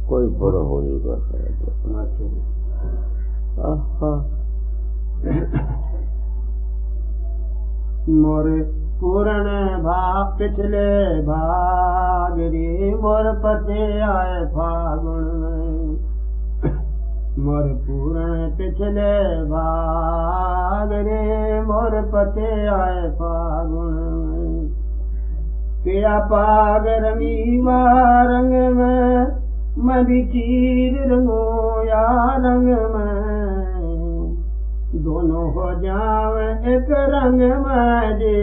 कोई बुरा हो नहीं कर मोरे पूर्ण भाग पिछले भाग रे मोर पते आए फागुन में। मोर पूर्ण पिछले भाग रे मोर पते आए फागुन में। पिया पाग रंगीवा रंग में मरी चीर रंगो या रंग में। दोनों हो जावे एक रंग में जे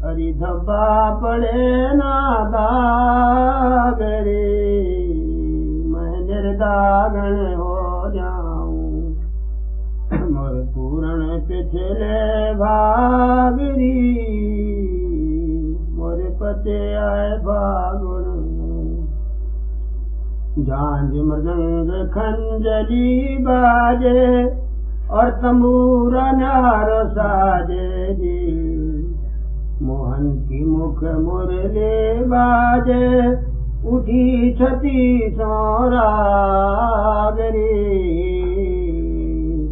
हरी धब्बा पड़े ना दाग रे मैं निर्दागन हो जाऊं। मोर पूर्ण पिछले भागरी मोर पते आए फागुन। झांझ मृदंग खंजरी बाजे और तंबूरा नारो साजे जी। मोहन की मुख मुरली बाजे उठी छती सोरागरी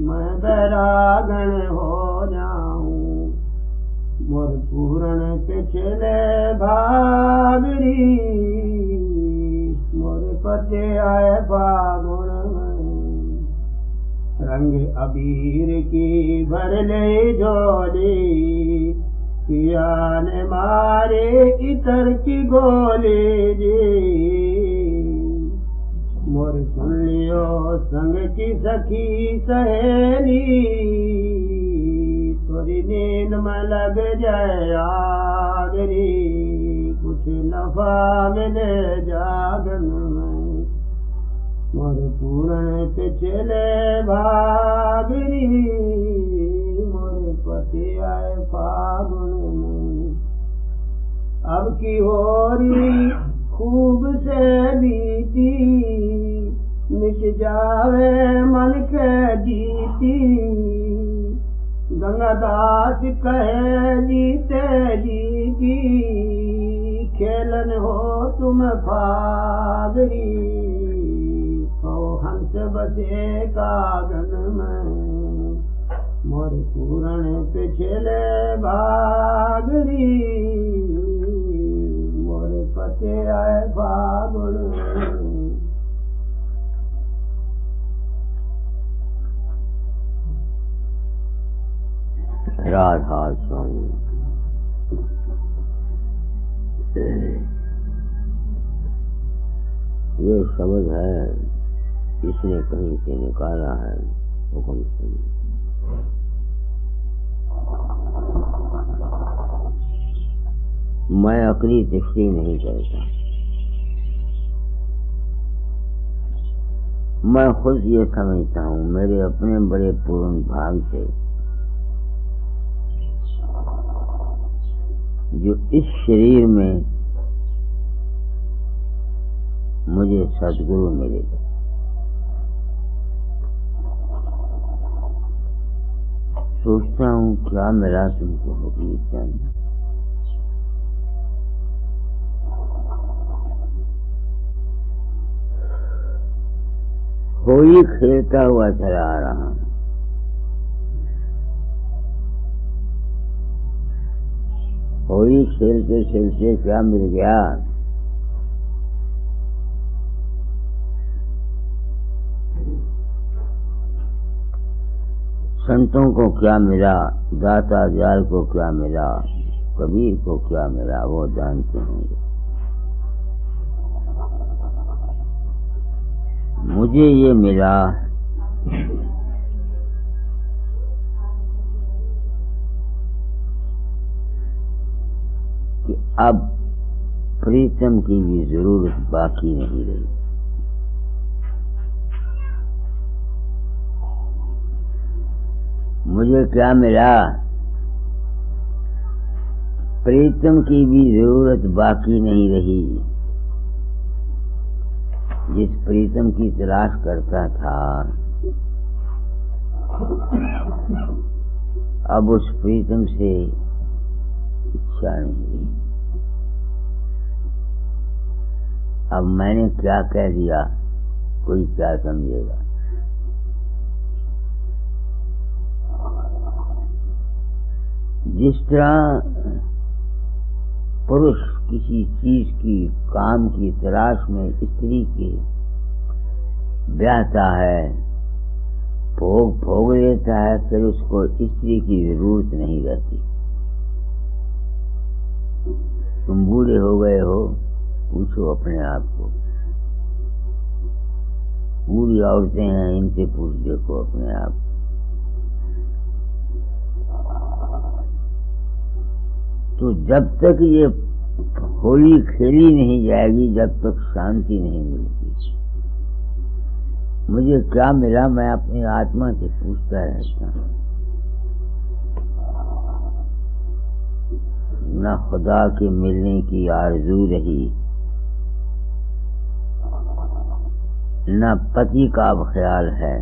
मैं बैरागन हो जाऊं। मोर पूर्ण पिछले भागरी मोर पते आए फागुन में। रंग अबीर की भर ले झोली पिया ने मारे इतर की गोली जी। मोर सुन लियो संग की सखी सहेली थोड़ी नींद में लग जाए आगरी कुछ नफा मिले जागन में। मोर पूर्ण पिछले भागरी मोर पति आए फागुन में। अब की होरी खूब से बीती मिट जावे मन के जीती। गंगादास कहे जीते जी की खेलन हो तुम फागरी। हंस बसे कागन में मोर पूर्ण पिछले भागरी मोर पते आए फागुन। राधा स्वामी ये शब्द है इसने कहीं से निकाला है हुक्म से। मैं अपनी दृष्टि नहीं करता। मैं खुद ये समझता हूँ मेरे अपने बड़े पूर्ण भाग से जो इस शरीर में मुझे सद्गुरु मिलेगा। सोचता हूँ क्या मिला तुमको होगी चंद। होली खेलता हुआ चला आ रहा हूँ। होली खेलते खेलते क्या मिल गया? संतों को क्या मिला, दाता दयाल को क्या मिला, कबीर को क्या मिला वो जानते होंगे। मुझे ये मिला कि अब प्रीतम की भी जरूरत बाकी नहीं रही। मुझे क्या मिला? प्रीतम की भी जरूरत बाकी नहीं रही। जिस प्रीतम की तलाश करता था अब उस प्रीतम से इच्छा नहीं। अब मैंने क्या कह दिया, कोई क्या समझेगा। जिस तरह पुरुष किसी चीज की, काम की तलाश में स्त्री के ब्याहता है, भोग लेता है, फिर उसको स्त्री की जरूरत नहीं रहती। तुम बूढ़े हो गए हो, पूछो अपने आप को। बूढ़ी औरतें हैं, इनसे पूछ देखो अपने आप को। तो जब तक ये होली खेली नहीं जाएगी, जब तक शांति नहीं मिलती। मुझे क्या मिला, मैं अपनी आत्मा से पूछता रहता हूँ। न खुदा के मिलने की आरज़ू रही, न पति का अब ख्याल है,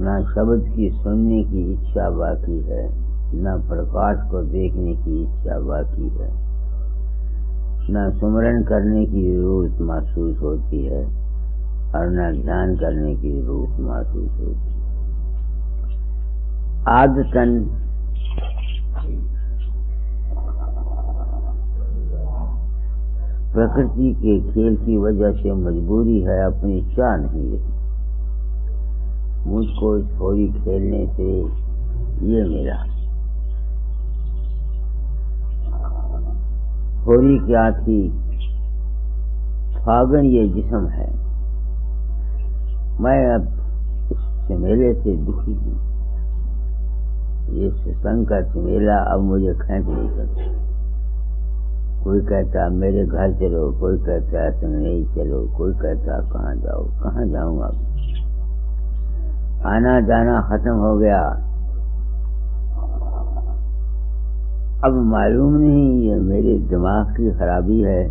न शब्द की सुनने की इच्छा बाकी है, न प्रकाश को देखने की इच्छा बाकी है, न सुमरन करने की जरूरत महसूस होती है और न ध्यान करने की जरूरत महसूस होती है। आदतन प्रकृति के खेल की वजह से मजबूरी है, अपनी चाह नहीं रही। मुझको इस होली खेलने से ये मिला। होली क्या थी? फागुन ये जिस्म है। मैं अब इस झमेले से दुखी हूँ। ये सत्संग का झमेला अब मुझे खींच नहीं सकता। कोई कहता मेरे घर चलो, कोई कहता तुम नहीं चलो, कोई कहता कहाँ जाओ। कहाँ जाऊँ अब? आना जाना खत्म हो गया। अब मालूम नहीं ये मेरे दिमाग की खराबी है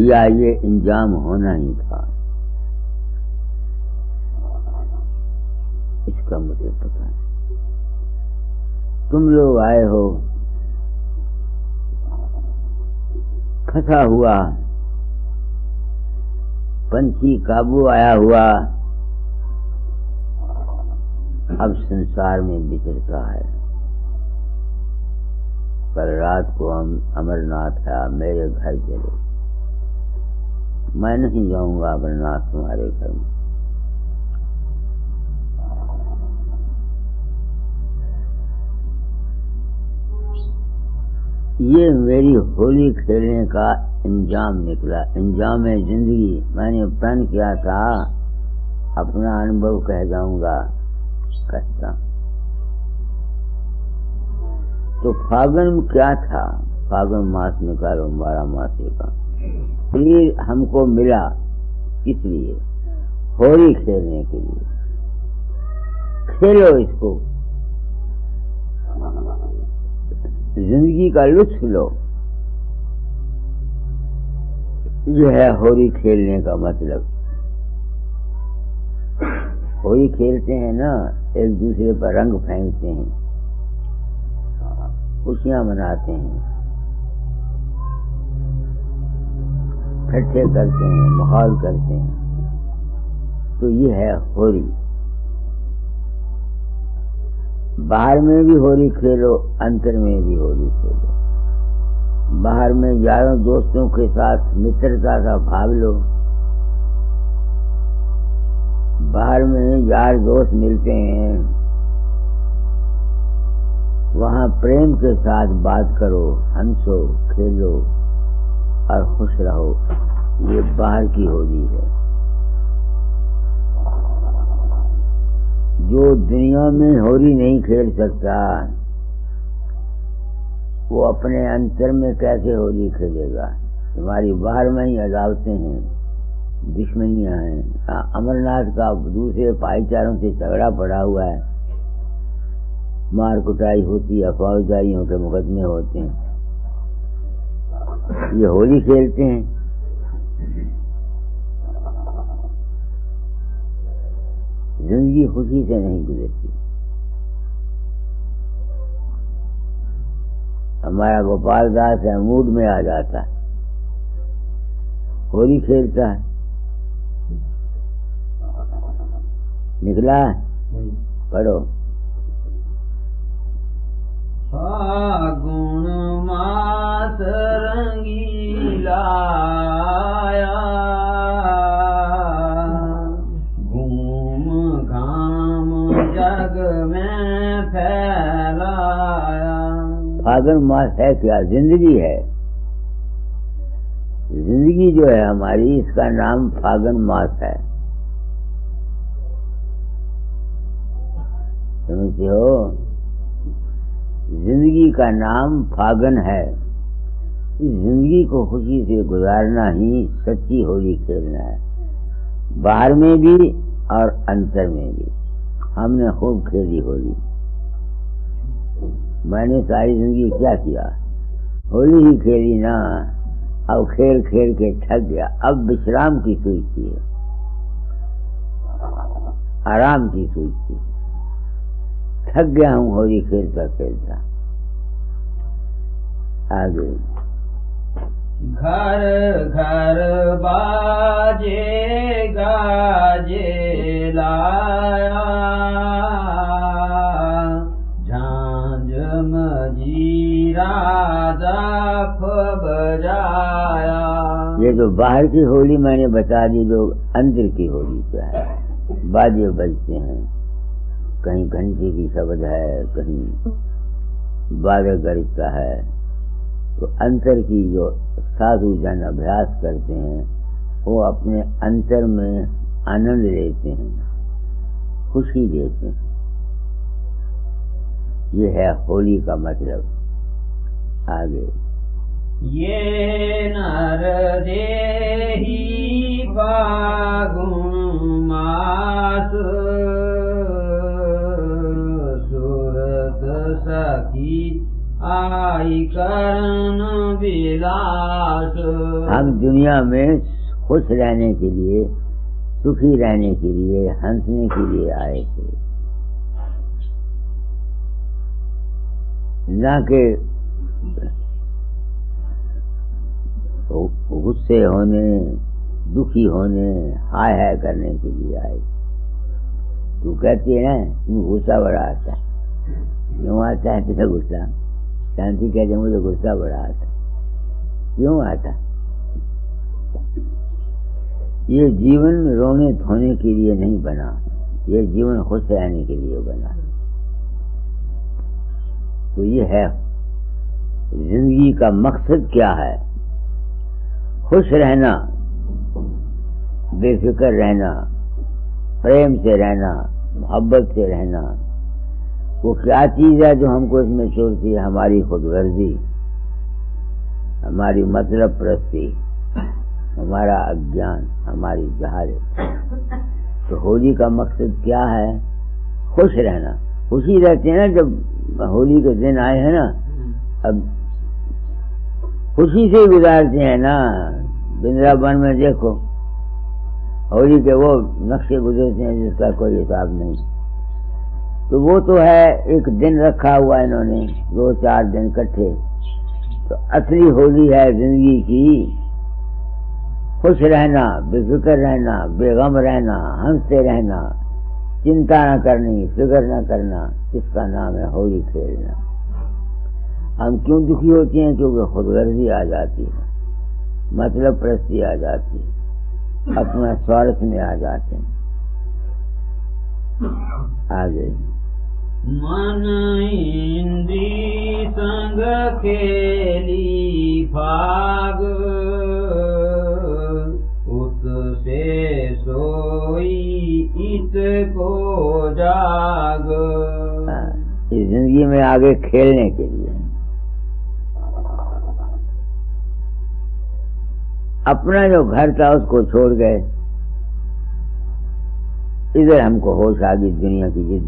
या ये इंजाम होना ही था। इसका मुझे पता नहीं। तुम लोग आए हो, फंसा हुआ पंछी काबू आया हुआ, अब संसार में विचरता है। कल रात को हम अमरनाथ आया, मेरे घर चलो। मैं नहीं जाऊंगा अमरनाथ तुम्हारे घर में। ये मेरी होली खेलने का इंजाम निकला, इंजाम है जिंदगी। मैंने प्रण किया था, अपना अनुभव कह जाऊंगा, कहता। तो फागुन क्या था? फागुन मास निकालो 12 मासी का। फिर हमको मिला इसलिए, होली खेलने के लिए। खेलो इसको, जिंदगी का लुत्फ लो। यह है होली खेलने का मतलब। होली खेलते हैं ना, एक दूसरे पर रंग फेंकते हैं, खुशियां मनाते हैं, इकट्ठे करते हैं, माहौल करते हैं। तो ये है होली। बाहर में भी होली खेलो, अंतर में भी होली खेलो। बाहर में यारों दोस्तों के साथ मित्रता का भाव लो। बाहर में यार दोस्त मिलते हैं, वहाँ प्रेम के साथ बात करो, हंसो, खेलो और खुश रहो। ये बाहर की होली है। जो दुनिया में होली नहीं खेल सकता, वो अपने अंतर में कैसे होली खेलेगा? तुम्हारी बाहर में ही अदावतें हैं, दुश्मनियां हैं। अमरनाथ का दूसरे भाईचारों से झगड़ा पड़ा हुआ है, मार कुटाई होती है, फौजदारियों के मुकदमे होते हैं। ये होली खेलते हैं। जिंदगी खुशी से नहीं गुजरती। हमारा गोपाल दास है, मूड में आ जाता है, होली खेलता है। निकला पढ़ो। फागुन मास रंगीला आया, घूम घाम जग में फैलाया। फागुन मास है क्या? जिंदगी है। जिंदगी जो है हमारी, इसका नाम फागुन मास है। समझते हो? जिंदगी का नाम फागुन है। इस जिंदगी को खुशी से गुजारना ही सच्ची होली खेलना है। बाहर में भी और अंतर में भी हमने खूब खेली होली। मैंने सारी जिंदगी क्या किया? होली ही खेली ना। अब खेल खेल के थक गया, अब विश्राम की सोचती है, आराम की सोचती है। थक गया हूँ होली खेलता खेलता। आगे घर घर बाजे गाजे लाया, झांझ मजीरा जाफ बजाया। ये जो बाहर की होली मैंने बता दी, जो अंदर की होली क्या है। बाजे बजते हैं, कहीं घंटे की शब्द है, कहीं बादल गरजता है। तो अंतर की जो साधु जन अभ्यास करते हैं, वो अपने अंतर में आनंद लेते हैं, खुशी देते हैं। ये है होली का मतलब। आगे ये नर देही फागुन मास, सखी आई करन विलास। हम दुनिया में खुश रहने के लिए, सुखी रहने के लिए, हंसने के लिए आए थे, ना कि गुस्से होने, दुखी होने, हाय हाय करने के लिए आए। तू कहती है ना गुस्सा बड़ा आता है, क्यों आता है तेरा गुस्सा? शांति कहते मुझे गुस्सा बड़ा आता। क्यों आता? ये जीवन रोने धोने के लिए नहीं बना, ये जीवन खुश रहने के लिए बना। तो ये है जिंदगी का मकसद क्या है? खुश रहना, बेफिक्र रहना, प्रेम से रहना, मोहब्बत से रहना। वो क्या चीज है जो हमको इसमें छोड़ती है? हमारी खुदगर्जी, हमारी मतलब परस्ती, हमारा अज्ञान, हमारी जहालत। तो होली का मकसद क्या है? खुश रहना। खुशी रहते हैं ना, जब होली के दिन आए हैं ना, अब खुशी से गुजारते हैं ना। वृंदावन में देखो होली के वो नक्शे गुजरते हैं जिसका कोई हिसाब नहीं। तो वो तो है, एक दिन रखा हुआ है इन्होंने, 2-4 दिन इकट्ठे। तो असली होली है जिंदगी की खुश रहना, बेफिक्र रहना, बेगम रहना, हंसते रहना, चिंता न करनी, फिक्र न करना। इसका नाम है होली खेलना। हम क्यों दुखी होते हैं? क्योंकि खुदगर्जी आ जाती है, मतलब परस्ती आ जाती है, अपना स्वार्थ में आ जाते हैं। आगे मन इंद्री संग खेली फाग, उत से सोई इत को जाग। इस जिंदगी में आगे खेलने के लिए अपना जो घर था उसको छोड़ गए। इधर हमको होश आ गई दुनिया की जिद,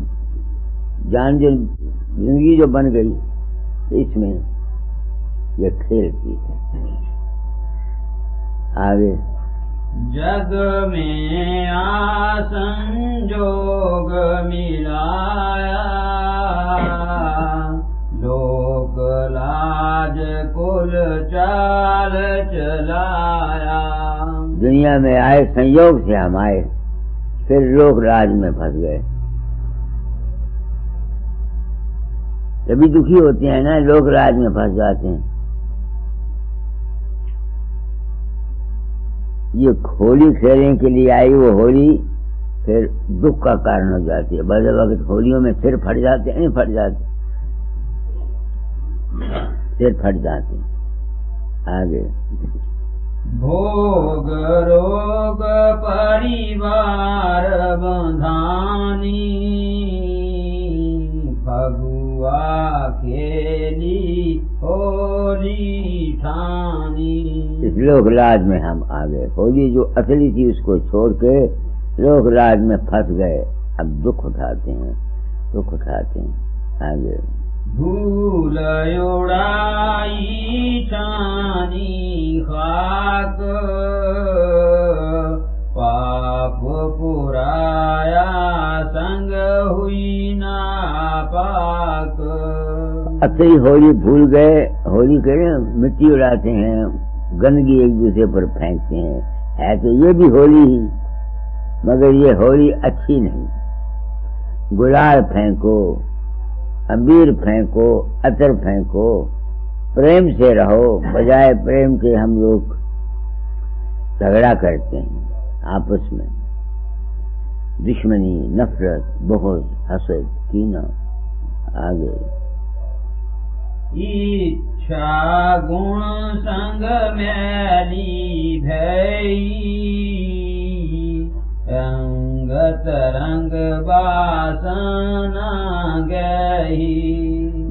जान जो जिंदगी जो बन गई, इसमें ये खेलती है। आगे जग में आसंजोग मिलाया, लोक ला दुनिया में आए, संयोग से हम आए, फिर लोक राज में फंस गए। तभी दुखी होते हैं ना, लोक राज में फंस जाते हैं। ये होली खेलने के लिए आई, वो होली फिर दुख का कारण हो जाती है। बड़े वक्त होलियों में सिर फट जाते हैं, फट जाते, सिर फट जाते हैं। आगे भोग रोग परिवार बंधानी, फगुआ खेली होली ठानी। इस लोकराज में हम आ गए। होली जो असली थी उसको छोड़ के लोकराज में फंस गए। अब दुख उठाते हैं, दुख उठाते हैं। आगे भूल उड़ाई छानी खाक, पाप पुराया संग हुई नापाक। असली होली भूल गए। होली के मिट्टी उड़ाते हैं, गंदगी एक दूसरे पर फेंकते हैं। है तो ये भी होली ही, मगर ये होली अच्छी नहीं। गुलाल फेंको, अबीर फेंको, अतर फेंको, प्रेम से रहो। बजाय प्रेम के हम लोग झगड़ा करते हैं आपस में। दुश्मनी, नफरत, बहुत हसद, कीना। आगे इच्छा गुण संग मैली भई, रंगत रंग बासना गई।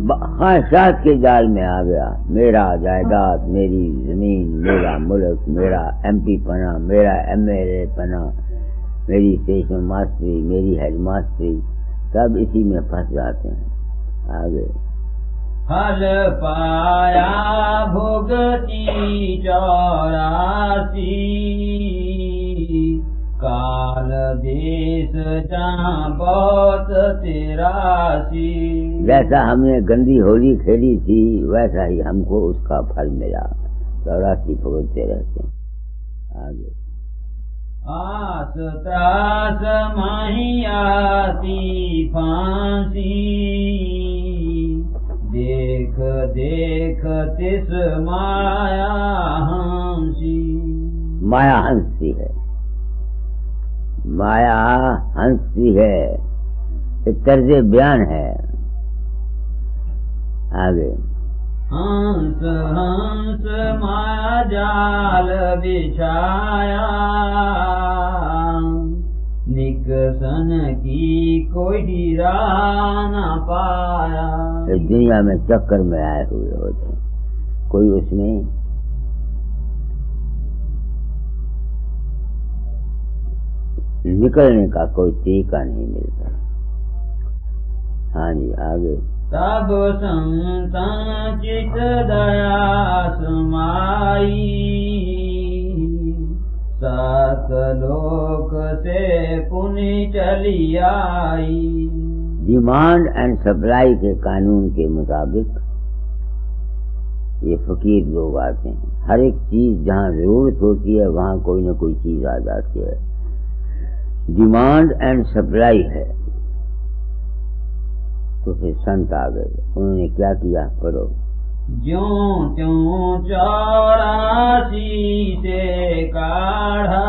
ख्वाहिशात के जाल में आ गया। मेरा जायदाद, मेरी जमीन, मेरा मुल्क, मेरा MP पना, मेरा MLA पना, मेरी स्टेशन मास्टरी, मेरी हेड मास्टरी, सब इसी में फंस जाते हैं। आगे हल पाया भुगती 84, काल देश जहाँ बहुत 83। जैसा हमने गंदी होली खेली थी वैसा ही हमको उसका फल मिला। 84 भुगतते रहते हैं। आगे आस त्रास महियाती फांसी, देख देख तिस माया हंसी। माया हंसती है, माया हंसती है। एक तर्ज़े बयान है। आगे हंस हंस माया जाल बिछाया, निकसन की कोई राह न पाया। इस दुनिया में चक्कर में आए हुए होते हैं, कोई उसमें निकलने का कोई तरीका नहीं मिलता। हाँ जी आगे सब संतन चित दया समाई, सात लोक से पुण्य चली आई। डिमांड एंड सप्लाई के कानून के मुताबिक ये फकीर लोग आते हैं। हर एक चीज जहाँ जरूरत होती है वहाँ कोई न कोई चीज आ जाती है। डिमांड एंड सप्लाई है। तो फिर संत आ गए। उन्होंने क्या किया? पढ़ो। ज्यों त्यों 84 से काढ़ा,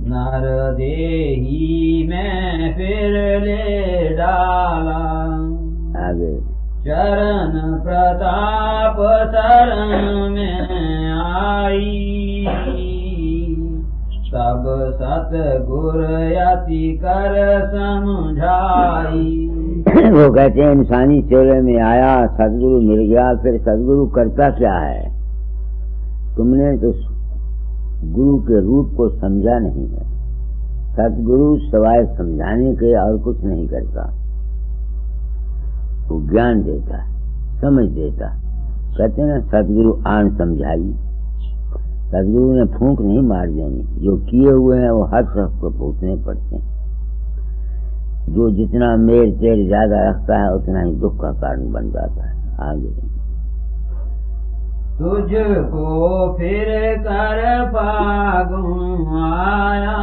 नर देही में फिर ले डाला। आगे चरण प्रताप शरण में आई, सब सतगुर यति कर समझाई। वो कहते हैं इंसानी चेहरे में आया, सदगुरु मिल गया। फिर सदगुरु करता क्या है? तुमने तो गुरु के रूप को समझा नहीं है। सदगुरु सवाए समझाने के और कुछ नहीं करता। वो ज्ञान देता है, समझ देता। कहते हैं सदगुरु आन समझाई। सदगुरु ने फूंक नहीं मार देनी। जो किए हुए हैं वो हर शख्स को भुगतने पड़ते हैं। जो जितना मेर तेर ज्यादा रखता है उतना ही दुख का कारण बन जाता है। आगे तुझको फिर कर फागुन आया,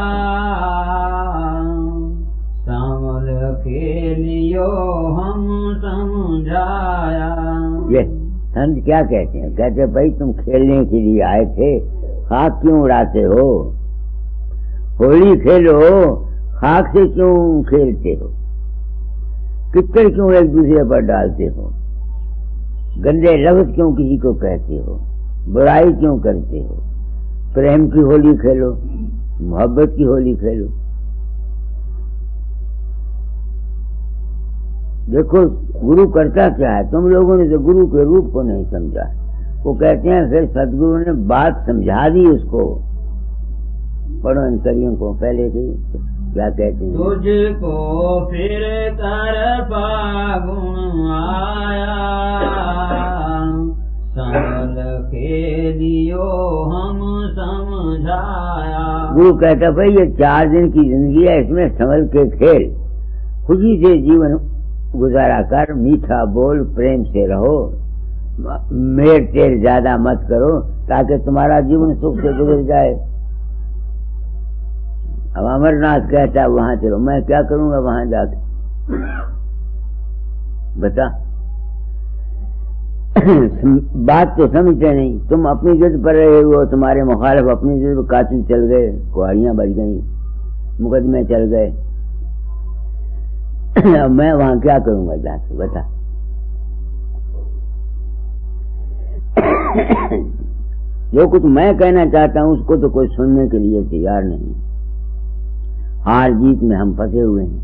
संवल खेलियो हम समझाया। ये संत क्या कहते हैं? कहते भाई तुम खेलने के लिए आए थे, खाक क्यों उड़ाते हो? होली खेलो, खाक से क्यों खेलते हो? किच्चड़ क्यों एक दूसरे पर डालते हो? गंदे लफ्ज क्यों किसी को कहते हो? बुराई क्यों करते हो? प्रेम की होली खेलो, मोहब्बत की होली खेलो। देखो गुरु करता क्या है, तुम लोगों ने तो गुरु के रूप को नहीं समझा। वो कहते हैं फिर सदगुरु ने बात समझा दी उसको। पढ़ो इन करियों को पहले की क्या कहते हैं? तुझको फिर कर फागुन आया, संवल खेलियो हम समझाया। गुरु कहता भाई ये 4 दिन की जिंदगी है, इसमें संभल के खेल, खुशी से जीवन गुजारा कर, मीठा बोल, प्रेम से रहो, मेर तेर ज्यादा मत करो ताकि तुम्हारा जीवन सुख से गुजर जाए। अब अमरनाथ कहता है वहां चलो, मैं क्या करूंगा वहां जाके? बता। बात तो समझते नहीं। तुम अपनी जिद पर रहे हो, तुम्हारे मुखालिफ अपनी जिद पर कातिल चल गए, कुहाड़ियां बज गई, मुकदमे चल गए। अब मैं वहां क्या करूंगा जाके? बता। जो कुछ मैं कहना चाहता हूं उसको तो कोई सुनने के लिए तैयार नहीं। हार जीत में हम फंसे हुए हैं,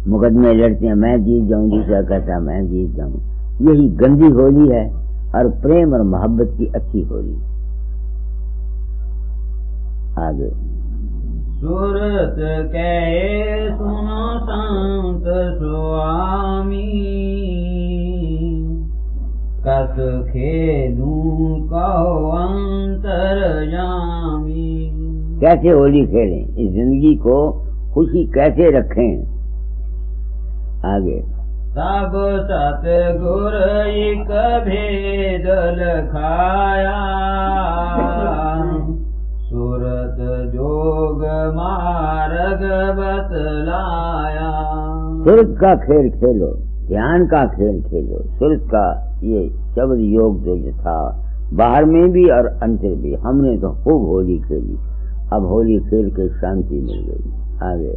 मुकदमे लड़ते हैं, मैं जीत जाऊं, दूसरा कहता मैं जीत जाऊं। यही गंदी होली है और प्रेम और मोहब्बत की अच्छी होली। आगे सूरत कहे सुनो संत स्वामी, कस खेलूं कहो अंतर्यामी। कैसे होली खेलें, इस जिंदगी को खुशी कैसे रखें? आगे सब सतगुर एक भेद लखाया, सूरत जोग मार्ग बतलाया। सुरत का खेल खेलो, ध्यान का खेल खेलो। सुरत का ये शब्द योग जो था बाहर में भी और अंतर भी, हमने तो खूब होली खेली। अब होली खेल के शांति मिल गई। आगे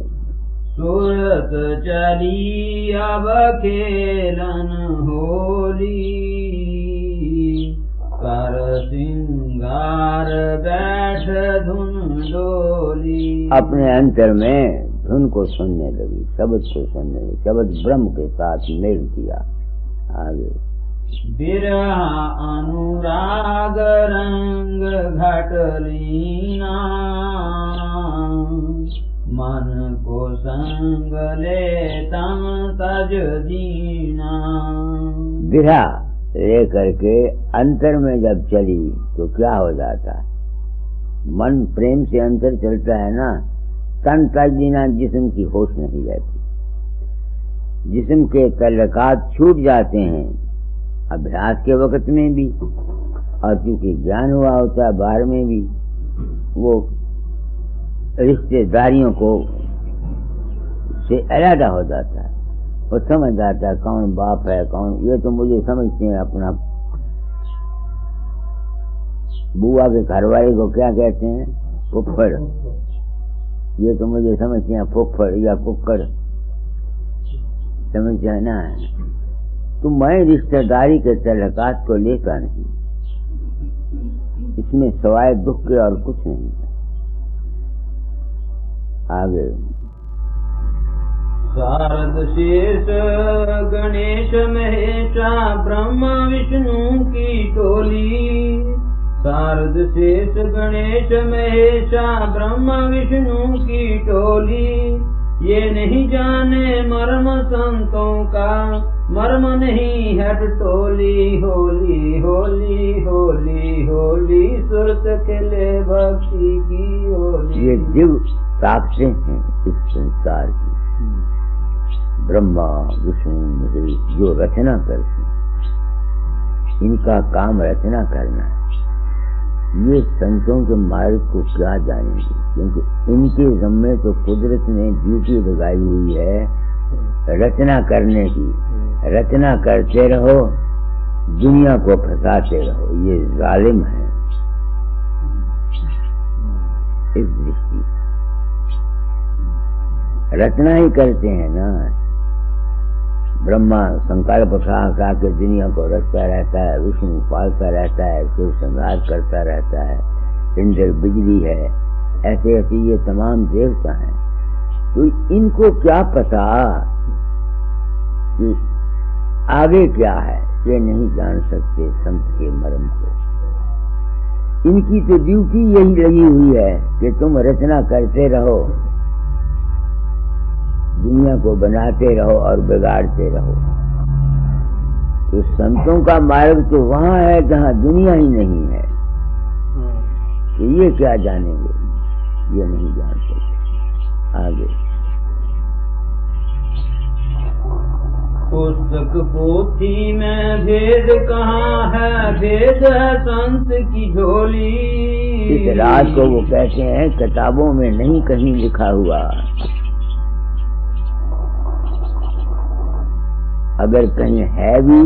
सूरत चली अब खेलन होली, कर सिंगार बैठ धुन डोली। अपने अंतर में धुन को सुनने लगी, शब्द को सुनने लगी, शब्द ब्रह्म के साथ मेल किया। आगे बिरहा अनुराग रंग घटलीना, मन को संग ले तम तज दीना। बिरहा ले करके अंतर में जब चली तो क्या हो जाता है? मन प्रेम से अंतर चलता है ना, तन तज दीना, जिस्म की होश नहीं रहती, जिस्म के तल्लकात छूट जाते हैं अभ्यास के वक्त में भी, और क्योंकि ज्ञान हुआ होता है बाहर में भी, वो रिश्तेदारियों को से अलग हो जाता है। वो समझ जाता है कौन बाप है कौन, ये तो मुझे समझते हैं अपना। बुआ के घरवाले को क्या कहते हैं? फुफ्फड़। ये तो मुझे समझते हैं फुफ्फड़ या कुक्कड़, समझते हैं ना। तो मैं रिश्तेदारी के तल्लकात को लेता नहीं, इसमें सवाए दुख के और कुछ नहीं है। आगे शारद शेष गणेश महेशा ब्रह्मा विष्णु की टोली, शारद शेष गणेश महेशा ब्रह्मा विष्णु की टोली। ये नहीं जाने मर्म संतों का, मर्म नहीं है टोली। होली होली होली होली सुरत खेले भक्ति की होली। ये दिव्य साक्षी हैं इस संसार की, ब्रह्मा विष्णु महेश जो रचना करते हैं, इनका काम रचना करना है। ये संतों के मार्ग को क्या जानेंगे, क्योंकि इनके ज़म्मे तो कुदरत ने ड्यूटी लगाई हुई है रचना करने की। रचना करते रहो, दुनिया को फंसाते रहो, ये जालिम है। इस दृष्टि रचना ही करते हैं ना। ब्रह्मा संकल्प खा के दुनिया को रचता रहता है, विष्णु पालता रहता है, शिव संहार करता रहता है, इंद्र बिजली है, ऐसे ऐसे ये तमाम देवता हैं। तो इनको क्या पता कि आगे क्या है, ये नहीं जान सकते संत के मर्म को। इनकी तो ड्यूटी यही लगी हुई है कि तुम रचना करते रहो, दुनिया को बनाते रहो और बिगाड़ते रहो। तो संतों का मार्ग तो वहां है जहां दुनिया ही नहीं है। तो ये क्या जानेंगे, ये नहीं जान सकते। आगे पुस्तक पोथी में भेद कहाँ है, भेद है संत की झोली। इस राज को वो कहते हैं किताबों में नहीं कहीं लिखा हुआ। अगर कहीं है भी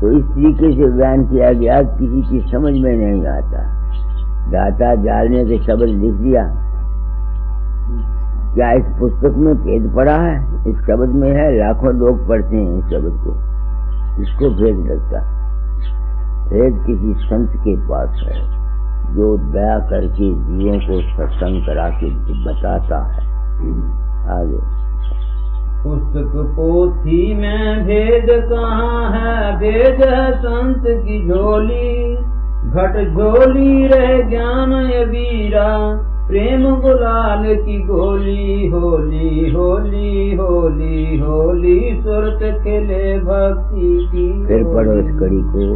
तो इस तरीके से बयान किया गया किसी की समझ में नहीं आता। दाता जालने के शब्द लिख दिया, क्या इस पुस्तक में भेद पड़ा है? इस शब्द में है, लाखों लोग पढ़ते हैं इस शब्द को, इसको भेद लगता। भेद किसी संत के पास है जो दया करके जीवों को सत्संग करा के बताता है। आगे पुस्तक पोथी में भेद कहाँ है, भेद है संत की झोली। घट झोली रहे ज्ञान ये वीरा, प्रेम गुलाल की गोली। होली होली होली होली सुरत खेले भक्ति की। फिर पढ़ो इस कड़ी को।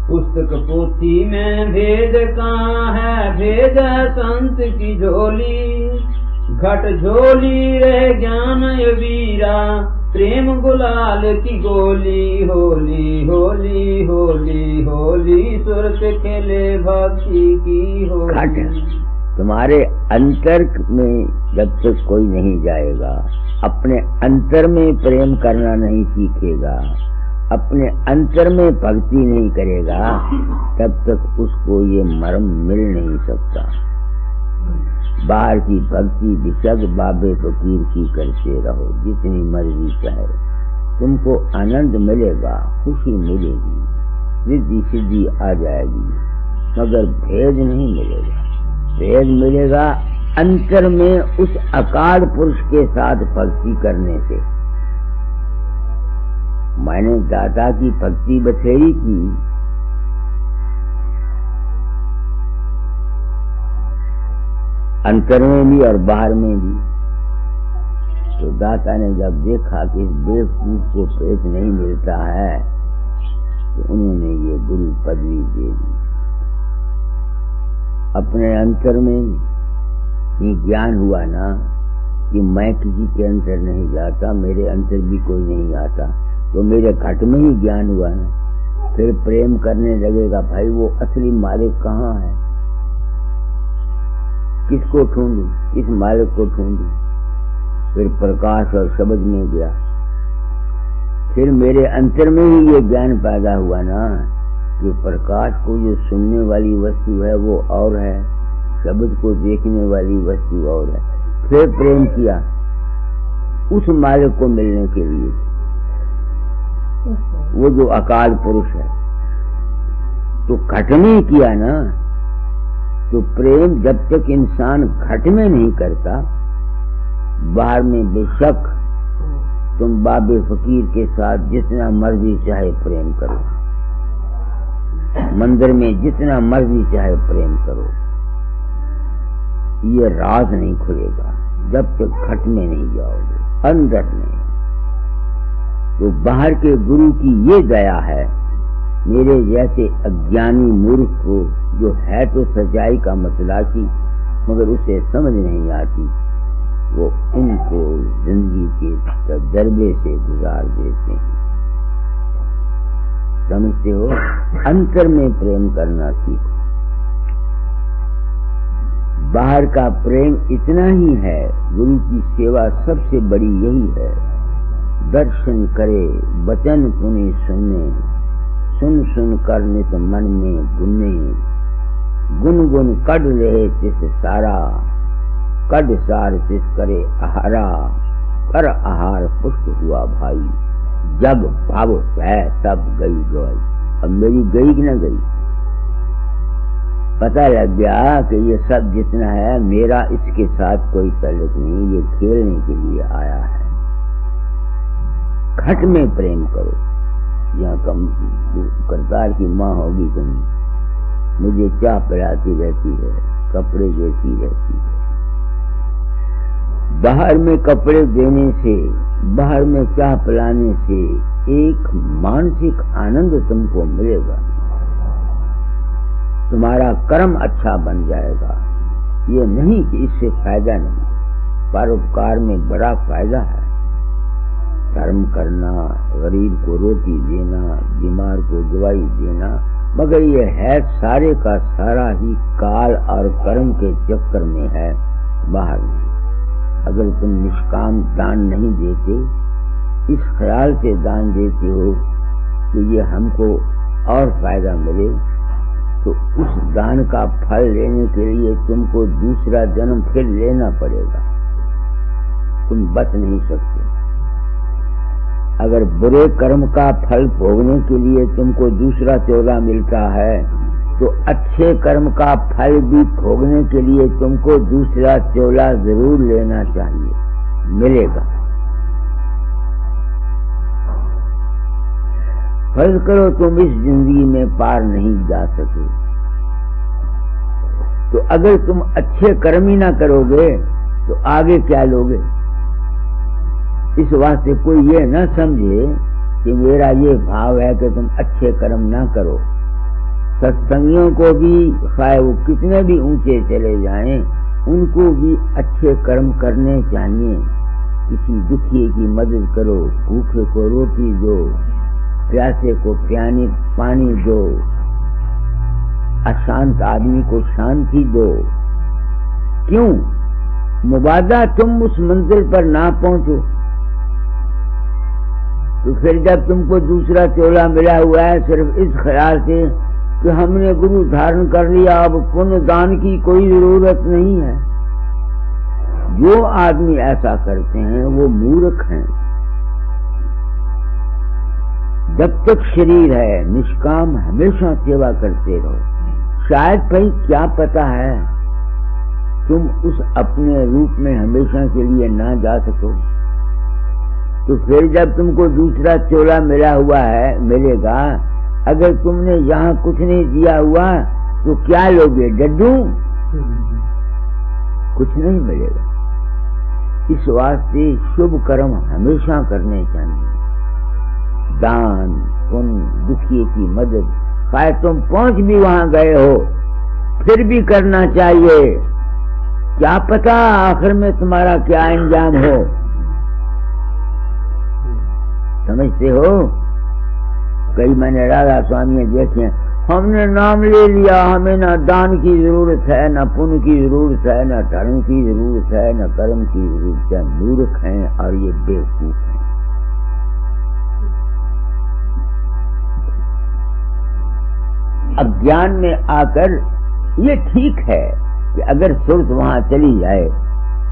पुस्तक पोथी में भेद कहाँ है, भेद है संत की झोली। घट झोली रहे ज्ञान ये वीरा, प्रेम गुलाल की गोली। होली होली होली होली सुरत खेले भक्ति की होली। तुम्हारे अंतर में जब तक कोई नहीं जाएगा, अपने अंतर में प्रेम करना नहीं सीखेगा, अपने अंतर में भक्ति नहीं करेगा, तब तक उसको ये मर्म मिल नहीं सकता। बाहर की भक्ति बिशक बाबे फकीर की करते रहो, जितनी मर्जी चाहे, तुमको आनंद मिलेगा, खुशी मिलेगी, रिद्धि सिद्धि आ जाएगी, मगर भेद नहीं मिलेगा। भेद मिलेगा अंतर में उस अकाल पुरुष के साथ भक्ति करने से। मैंने दाता की भक्ति बथेरी की, अंतर में भी और बाहर में भी। तो दाता ने जब देखा कि इस बेवकूफ को पेट नहीं मिलता है, तो उन्होंने ये गुरु पदवी दे दी। अपने अंतर में ही ज्ञान हुआ ना कि मैं किसी के अंतर नहीं जाता, मेरे अंतर भी कोई नहीं आता, तो मेरे घट में ही ज्ञान हुआ ना। फिर प्रेम करने लगेगा, भाई वो असली मालिक कहाँ है, किसको ढूंढूं, किस मालिक को ढूंढूं। फिर प्रकाश और शब्द में गया, फिर मेरे अंतर में ही ये ज्ञान पैदा हुआ ना कि प्रकाश को जो सुनने वाली वस्तु है वो और है, शब्द को देखने वाली वस्तु और है। फिर प्रेम किया उस मालिक को मिलने के लिए, वो जो अकाल पुरुष है। तो घट में किया ना, तो प्रेम जब तक इंसान घट में नहीं करता, बाहर में बेशक तुम बाबे फकीर के साथ जितना मर्जी चाहे प्रेम करो, मंदिर में जितना मर्जी चाहे प्रेम करो, ये राज नहीं खुलेगा जब तक घट में नहीं जाओगे, अंदर में। तो बाहर के गुरु की ये दया है, मेरे जैसे अज्ञानी मूर्ख को, जो है तो सच्चाई का मतलाकी मगर उसे समझ नहीं आती, वो उनको जिंदगी के तजर्बे से गुजार देते हैं। समझते हो? अंतर में प्रेम करना सीखो। बाहर का प्रेम इतना ही है, गुरु की सेवा सबसे बड़ी यही है। दर्शन करे वचन पुनि सुने, सुन सुन कर नित मन में गुने, गुन गुन कड रहे तिस सारा, कड सार तिस करे आहारा, कर आहार पुष्ट हुआ भाई, जब भाव है तब गई गई। अब मेरी गई कि न गई? पता लग गया कि ये सब जितना है मेरा इसके साथ कोई ताल्लुक नहीं, ये खेलने के लिए आया है। घट में प्रेम करो। यहाँ करतार की माँ होगी कहीं, मुझे चाह पिलाती रहती है, कपड़े देती रहती है। बाहर में कपड़े देने से, बाहर में चाह पिलाने से एक मानसिक आनंद तुमको मिलेगा, तुम्हारा कर्म अच्छा बन जाएगा। ये नहीं कि इससे फायदा नहीं, परोपकार में बड़ा फायदा है। कर्म करना, गरीब को रोटी देना, बीमार को दवाई देना, मगर ये है सारे का सारा ही काल और कर्म के चक्कर में है, बाहर नहीं। अगर तुम निष्काम दान नहीं देते, इस ख्याल से दान देते हो कि ये हमको और फायदा मिले, तो उस दान का फल लेने के लिए तुमको दूसरा जन्म फिर लेना पड़ेगा, तुम बच नहीं सकते। अगर बुरे कर्म का फल भोगने के लिए तुमको दूसरा चोला मिलता है, तो अच्छे कर्म का फल भी भोगने के लिए तुमको दूसरा चोला जरूर लेना चाहिए, मिलेगा। फर्ज करो तुम इस जिंदगी में पार नहीं जा सके, तो अगर तुम अच्छे कर्म ही ना करोगे तो आगे क्या लोगे? इस वास्ते कोई ये न समझे कि मेरा ये भाव है कि तुम अच्छे कर्म ना करो। सत्संगियों को भी, चाहे वो कितने भी ऊंचे चले जाएं, उनको भी अच्छे कर्म करने चाहिए। किसी दुखिए की मदद करो, भूखे को रोटी दो, प्यासे को पानी दो, अशांत आदमी को शांति दो। क्यों? मुबादा तुम उस मंजिल पर ना पहुंचो, तो फिर जब तुमको दूसरा चोला मिला हुआ है सिर्फ इस ख्याल से कि हमने गुरु धारण कर लिया, अब पुण्य दान की कोई जरूरत नहीं है। जो आदमी ऐसा करते हैं वो मूर्ख हैं। जब तक शरीर है, निष्काम हमेशा सेवा करते रहो। शायद भाई क्या पता है तुम उस अपने रूप में हमेशा के लिए ना जा सको, तो फिर जब तुमको दूसरा चोला मिला हुआ है, मिलेगा, अगर तुमने यहाँ कुछ नहीं दिया हुआ तो क्या लोगे? डड्डू? कुछ नहीं मिलेगा। इस वास्ते शुभ कर्म हमेशा करने चाहिए। दान, पुण्य, दुखिए की मदद, चाहे तुम पहुंच भी वहां गए हो फिर भी करना चाहिए। क्या पता आखिर में तुम्हारा क्या अंजाम हो। समझते हो? कई मैंने राधा स्वामी देखे, हमने नाम ले लिया, हमें ना दान की जरूरत है, ना पुण्य की जरूरत है, ना धर्म की जरूरत है, ना कर्म की जरूरत है। मूर्ख हैं और ये बेवकूफ हैं। अज्ञान में आकर ये ठीक है कि अगर सुरत वहां चली जाए,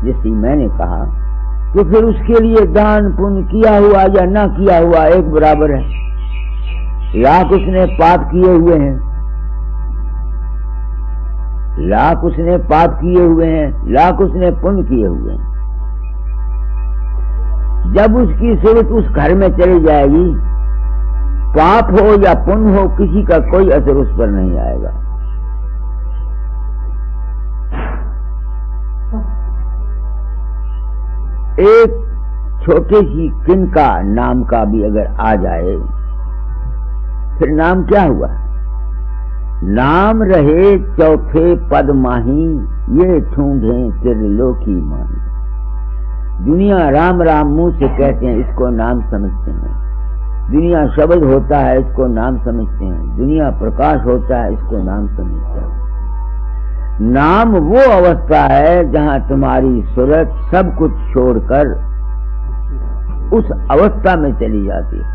जैसे मैंने कहा, तो फिर उसके लिए दान पुण्य किया हुआ या ना किया हुआ एक बराबर है। लाख उसने पाप किए हुए हैं, लाख उसने पाप किए हुए हैं, लाख उसने पुण्य किए हुए हैं। जब उसकी सूरत उस घर में चली जाएगी, पाप हो या पुण्य हो, किसी का कोई असर उस पर नहीं आएगा। एक छोटे सी किनका नाम का भी अगर आ जाए, फिर नाम क्या हुआ? नाम रहे चौथे पद माही, ये ढूंढे त्रिलोकी माही। दुनिया राम राम मुंह से कहते हैं, इसको नाम समझते हैं। दुनिया शब्द होता है इसको नाम समझते हैं, दुनिया प्रकाश होता है इसको नाम समझते हैं। नाम वो अवस्था है जहां तुम्हारी सूरत सब कुछ छोड़कर उस अवस्था में चली जाती है।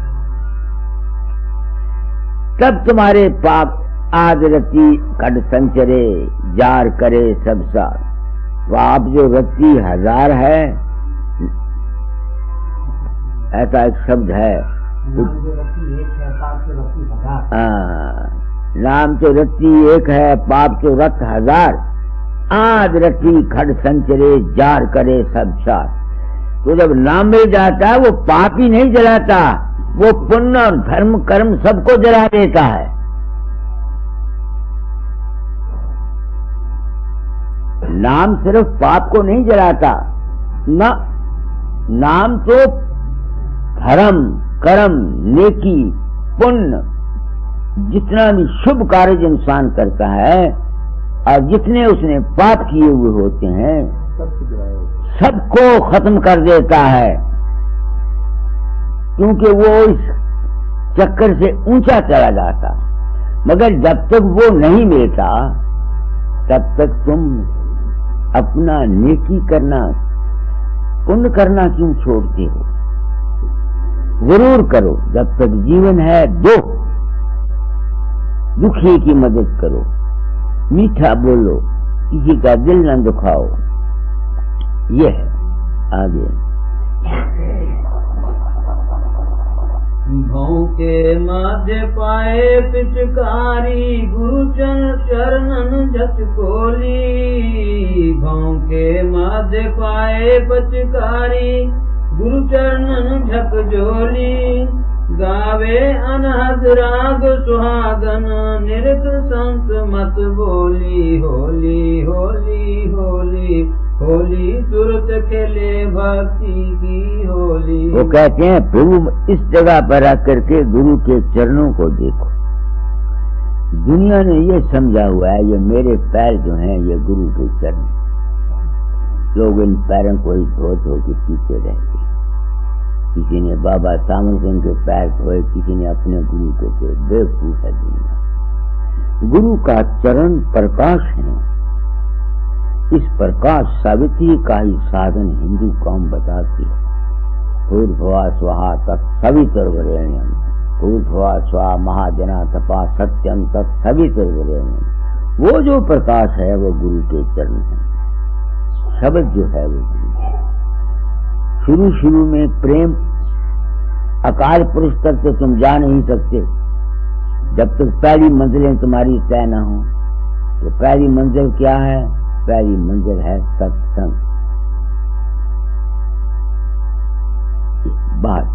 तब तुम्हारे पाप आद रति कट संचरे जार करे सब सार। पाप जो रति हजार है, ऐसा एक शब्द है। नाम तो रति एक है, पाप तो रत हजार। आद रति खड़ संचरे जार करे सब सार। तो जब नाम मिल जाता है वो पाप ही नहीं जलाता, वो पुण्य और धर्म कर्म सबको जला देता है। नाम सिर्फ पाप को नहीं जलाता ना, नाम तो धर्म कर्म नेकी पुण्य जितना भी शुभ कार्य इंसान करता है और जितने उसने पाप किए हुए होते हैं सबको खत्म कर देता है, क्योंकि वो इस चक्कर से ऊंचा चला जाता। मगर जब तक वो नहीं मिलता तब तक तुम अपना नेकी करना पुण्य करना क्यों छोड़ते हो? जरूर करो, जब तक जीवन है दो। दुखी की मदद करो, मीठा बोलो, किसी का दिल न दुखाओ। ये है आगे। भौंके मध्य पाए पिचकारी गुरु चरणन झचकोली। भौंके मध्य पाए पिचकारी गुरु चरणन झकझोली। गावे अनहद राग सुहागन निरत संत मत बोली। होली होली होली होली सुरत खेले भक्ति की होली। वो कहते हैं प्रभु इस जगह पर आकर के गुरु के चरणों को देखो। दुनिया ने ये समझा हुआ है ये मेरे पैर जो हैं ये गुरु के चरण। लोग इन पैरों को ही धो धो के पीते रहते। किसी ने बाबा सामन सिंह के पैर धोए, किसी ने अपने गुरु के धोए। बेवकूफ है दुनिया। गुरु का चरण प्रकाश है। इस प्रकाश सावित्री का ही साधन हिंदू कौम बताती है। भूर्भुवः स्वः तत्सवितुर्वरेण्यम्। भूर्भुवः स्वः महाजना तपा सत्यम तत्सवितुर्वरेण्यम्। वो जो प्रकाश है वो गुरु के चरण है। शब्द जो है वो गुरु है। शुरू शुरू में प्रेम अकाल पुरुष तक तो तुम जा नहीं सकते जब तक पहली मंजिलें तुम्हारी तय न हो। तो पहली मंजिल क्या है? पहली मंजिल है सत्संग। बात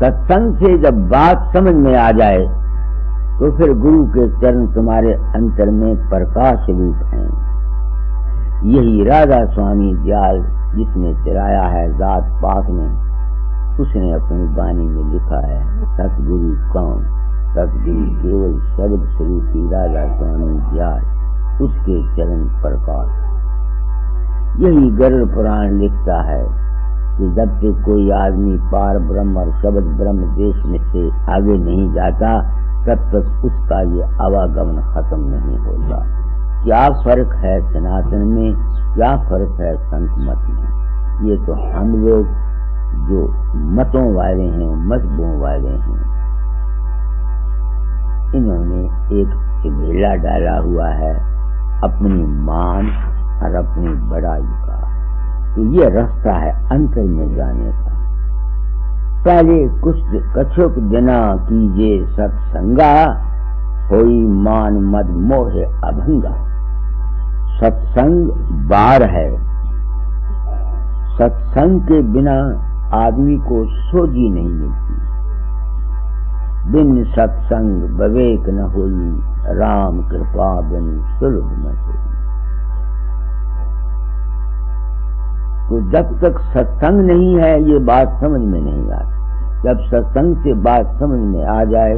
सत्संग से जब बात समझ में आ जाए तो फिर गुरु के चरण तुम्हारे अंतर में प्रकाश रूप हैं। यही राधा स्वामी दयाल जिसने चिराया है जात पात में, उसने अपनी वाणी में लिखा है सतगुरु कौन? सतगुरु केवल शब्द स्वरूपी राधा स्वामी दयाल, उसके चरण प्रकाश। यही गरुड़ पुराण लिखता है कि जब तक कोई आदमी पार ब्रह्म और शब्द ब्रह्म देश में से आगे नहीं जाता तब तक उसका ये आवागमन खत्म नहीं होता। क्या फर्क है सनातन में, क्या फर्क है संत मत में? ये तो हम लोग जो मतों वाले हैं, मजहबों वाले हैं, इन्होंने एक झमेला डाला हुआ है अपनी मान और अपनी बड़ाई का। तो ये रास्ता है अंतर में जाने का। पहले कछुक दिना कीजे सत्संगा, होई मान मद मोहे अभंगा। सत्संग बार है। सत्संग के बिना आदमी को सोझी नहीं मिलती। बिन सत्संग विवेक न होई, राम कृपा बिन सुलभ न सोई। तो जब तक सत्संग नहीं है ये बात समझ में नहीं आती। जब सत्संग से बात समझ में आ जाए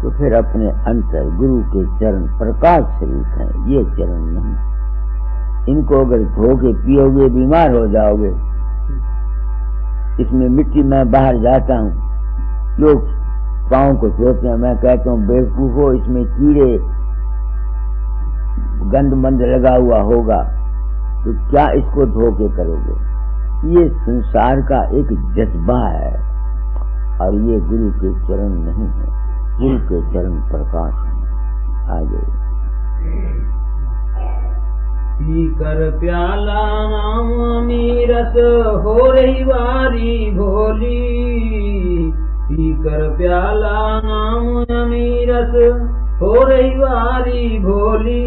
तो फिर अपने अंतर गुरु के चरण प्रकाश स्वरूप हैं, ये चरण नहीं। इनको अगर धो के पियोगे बीमार हो जाओगे। इसमें मिट्टी मैं बाहर जाता हूँ लोग पाँव को धोते हैं, मैं कहता हूँ बेवकूफो, इसमें कीड़े गंद मंद लगा हुआ होगा तो क्या इसको धो के करोगे? ये संसार का एक जज्बा है और ये गुरु के चरण नहीं है, गुरु के चरण प्रकाश है। आगे पीकर प्याला नाम अमीरस हो रही वारी भोली, पीकर प्याला नाम अमीरस हो रही वारी भोली,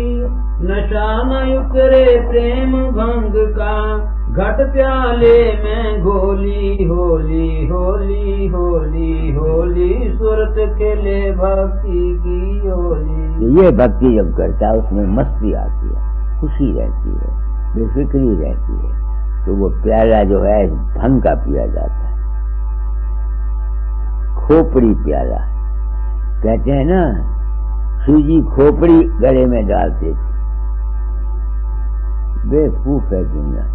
नशा न उतरे प्रेम भंग का घट प्याले में घोली, होली होली होली होली सुरत खेले भक्ति की होली। ये भक्ति जब करता है उसमें मस्ती आती है, खुशी रहती है, बेफिक्री रहती है, तो वो प्याला जो है भंग का पिया जाता है, खोपड़ी प्याला। कहते हैं ना सूजी खोपड़ी गले में डालते थे, बेवकूफ है दुनिया।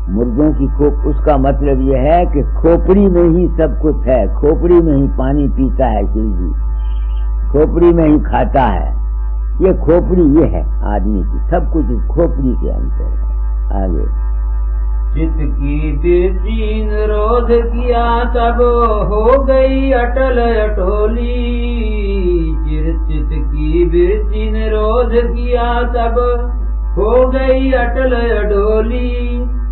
मुर्दों की खोप, उसका मतलब यह है कि खोपड़ी में ही सब कुछ है, खोपड़ी में ही पानी पीता है शिव जी, खोपड़ी में ही खाता है। ये खोपड़ी ये है आदमी की, सब कुछ इस खोपड़ी के अंदर है। आगे चित की वृत्ति निरोध किया तब हो गई अटल अटोली, चित की वृत्ति निरोध किया तब हो गई अटल अडोली,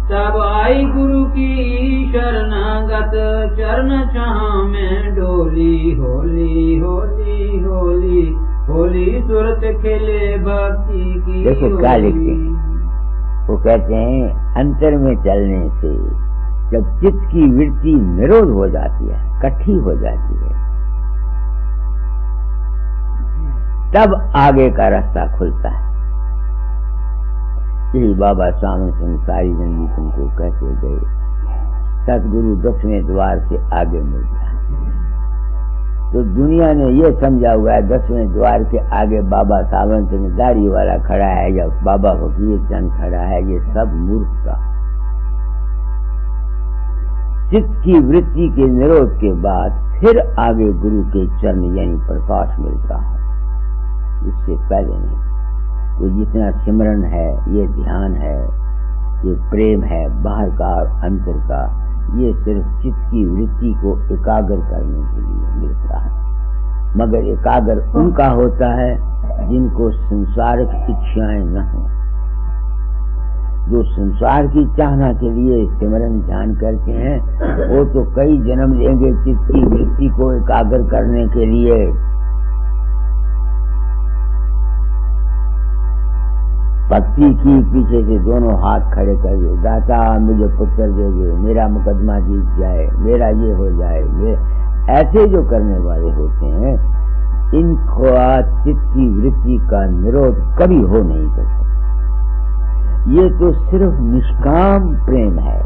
तब आई गुरु की शरणागत चरण छाह में डोली, होली होली होली होली सुरत खेले भक्ति की। देखो क्या लिखते हैं, वो कहते हैं अंतर में चलने से जब चित्त की वृत्ति निरोध हो जाती है, इकट्ठी हो जाती है, तब आगे का रास्ता खुलता है। यही बाबा स्वामी सिंह सारी जिंदगी तुमको कहते गए, सतगुरु 10वें द्वार से आगे मिलता है। तो दुनिया ने ये समझा हुआ है 10वें द्वार के आगे बाबा सावंत सिंह दाढ़ी वाला खड़ा है या बाबा फकीर चंद खड़ा है, ये सब मूर्खता। चित्त की वृत्ति के निरोध के बाद फिर आगे गुरु के चरण यानी प्रकाश मिलता है, इससे पहले नहीं। तो जितना सिमरन है, ये ध्यान है, ये प्रेम है, बाहर का और अंतर का, ये सिर्फ चित्त की वृत्ति को एकाग्र करने के लिए मिलता है। मगर एकाग्र उनका होता है जिनको संसारिक इच्छाएं न हो। जो संसार की चाहना के लिए सिमरन ध्यान करते हैं वो तो कई जन्म लेंगे चित्त की वृत्ति को एकाग्र करने के लिए। भक्ति की पीछे से दोनों हाथ खड़े कर दे, दाता मुझे पुत्र दे दे, मेरा मुकदमा जीत जाए, मेरा ये हो जाए, ऐसे जो करने वाले होते हैं इनको चित्त की वृत्ति का निरोध कभी हो नहीं सकता। ये तो सिर्फ निष्काम प्रेम है।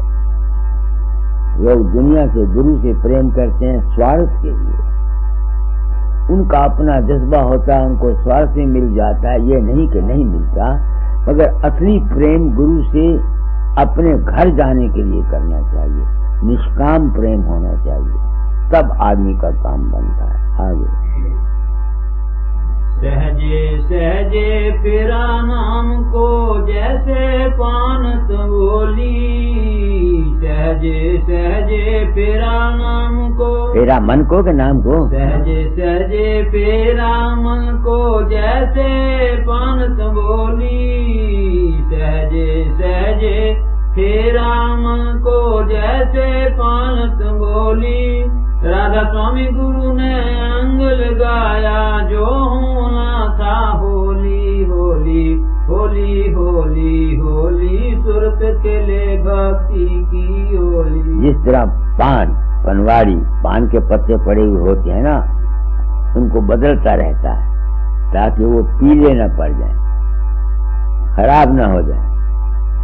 लोग दुनिया से गुरु से प्रेम करते हैं स्वार्थ के लिए, उनका अपना जज्बा होता है, उनको स्वार्थ से मिल जाता है, ये नहीं कि नहीं मिलता। मगर असली प्रेम गुरु से अपने घर जाने के लिए करना चाहिए, निष्काम प्रेम होना चाहिए, तब आदमी का काम बनता है। आगे सहजे सहजे फेरा नाम को जैसे पान बोली, सहजे सहजे फेरा नाम को, फेरा मन को के नाम को, सहजे सहजे फेरा मन को जैसे पान बोली, सहजे सहजे फेरा मन को जैसे पान बोली, राधा स्वामी गुरु ने अंग लगाया जो होना था, होली होली होली होली होली सुरत खेले भक्ति की होली। जिस तरह पनवाड़ी पान के पत्ते पड़े हुए होते हैं ना, उनको बदलता रहता है ताकि वो पीले न पड़ जाए, खराब न हो जाए,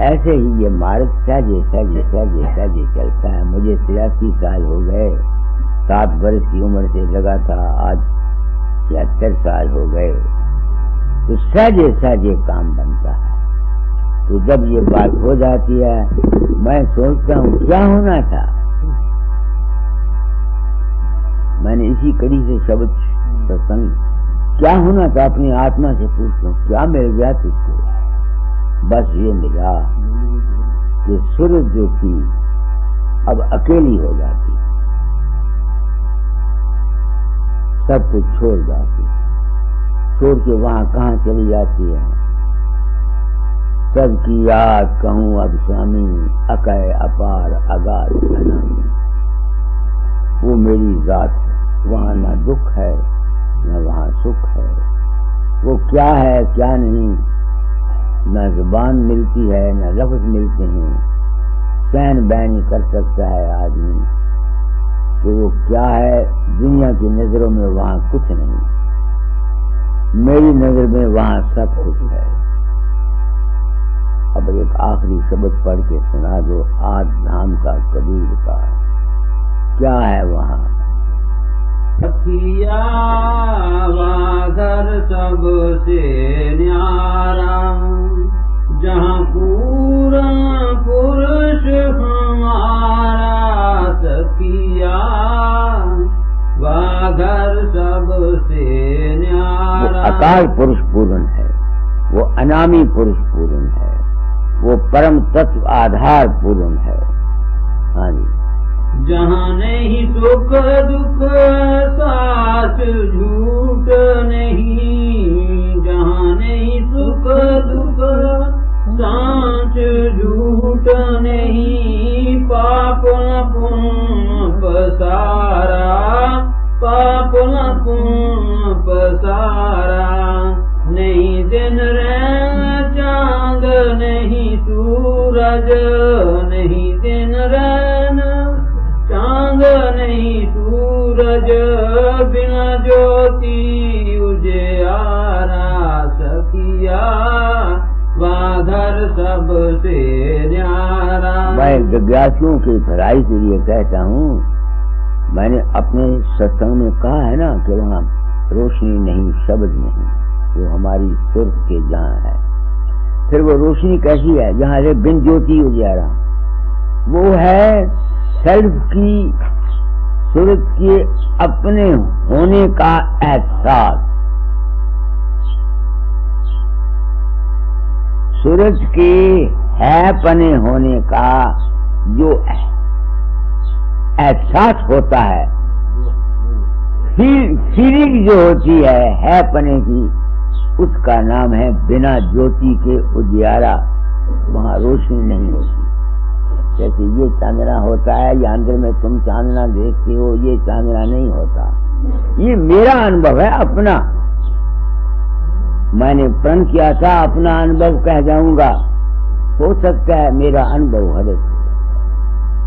ऐसे ही ये मार्ग सहजे सहजे सहजे सहजे चलता है। मुझे 83 साल हो गए, 7 वर्ष की उम्र से लगा था, आज 76 साल हो गए। तो सहजे सहजे काम बनता है। तो जब ये बात हो जाती है मैं सोचता हूँ क्या होना था, मैंने इसी कड़ी से शब्द सत्संग क्या होना था अपनी आत्मा से पूछ लो, क्या मिल गया तुझको? बस ये मिला कि सूरज जो थी अब अकेली हो जाती, सब कुछ छोड़ जाती, छोड़ के वहां कहाँ चली जाती है? सबकी याद कहूँ अब स्वामी, अकय अपार अगाध अनामी। वो मेरी जात है, वहां न दुख है न वहां सुख है। वो क्या है क्या नहीं, न जुबान मिलती है न लफ्ज मिलते हैं, सहन बैन कर सकता है आदमी। तो वो क्या है दुनिया की नजरों में वहां कुछ नहीं, मेरी नजर में वहां सब कुछ है। अब एक आखिरी शब्द पढ़ के सुना दो, आठ धाम का कबीर का, क्या है वहां? सखिया वाघर सबसे न्यारा, जहाँ पूरा पुरुष हमारा। सखिया वाघर सबसे न्यारा, वो अकाल पुरुष पूर्ण है, वो अनामी पुरुष पूर्ण है, वो परम तत्व आधार पूर्ण है। हाँ जी। जहाँ नहीं सुख दुख साच झूठ नहीं, जहाँ नहीं सुख दुख साच झूठ नहीं। पाप न पुण्य पसारा, पाप न पुण्य पसारा। नहीं दिन रैन चांद नहीं सूरज, नहीं दिन रैन चांद नहीं सूरज। बिना ज्योति उजियारा, सखिया वाघर सबसे न्यारा। मैं जिज्ञासुओं की भलाई के लिए कहता हूँ, मैंने अपने सत्संग में कहा है ना कि वहाँ रोशनी नहीं, शब्द नहीं, वो हमारी सुर्ख के जहाँ है। फिर वो रोशनी कैसी है? जहाँ से बिन ज्योति उजियारा, वो है सेल्फ की, सूरज के अपने होने का एहसास। सूरज के है पने होने का जो एहसास होता है, फीलिंग जो होती है पने की, उसका नाम है बिना ज्योति के उजियारा। वहां रोशनी नहीं होती। जैसे ये चांदना होता है, या अंदर में तुम चांदना देखते हो, ये चांदना नहीं होता। ये मेरा अनुभव है अपना, मैंने प्रण किया था, अपना अनुभव कह जाऊंगा। हो सकता है मेरा अनुभव गलत हो,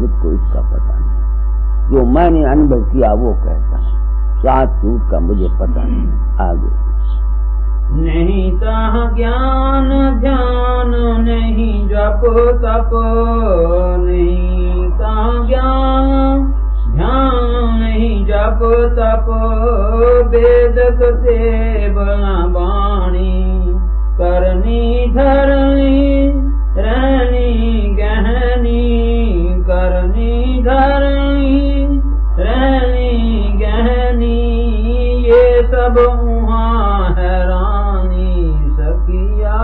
मुझको इसका पता नहीं। जो मैंने अनुभव किया वो कहता हूँ, साथ झूठ का मुझे पता नहीं। आगे नहीं ताह ज्ञान ध्यान, नहीं जप तप, नहीं ताह ज्ञान ध्यान, नहीं जप तप। वेद सेवना वाणी, करनी धरनी रहनी गहनी। करनी धरनी रहनी गहनी, ये सब वहाँ हैरानी। सखिया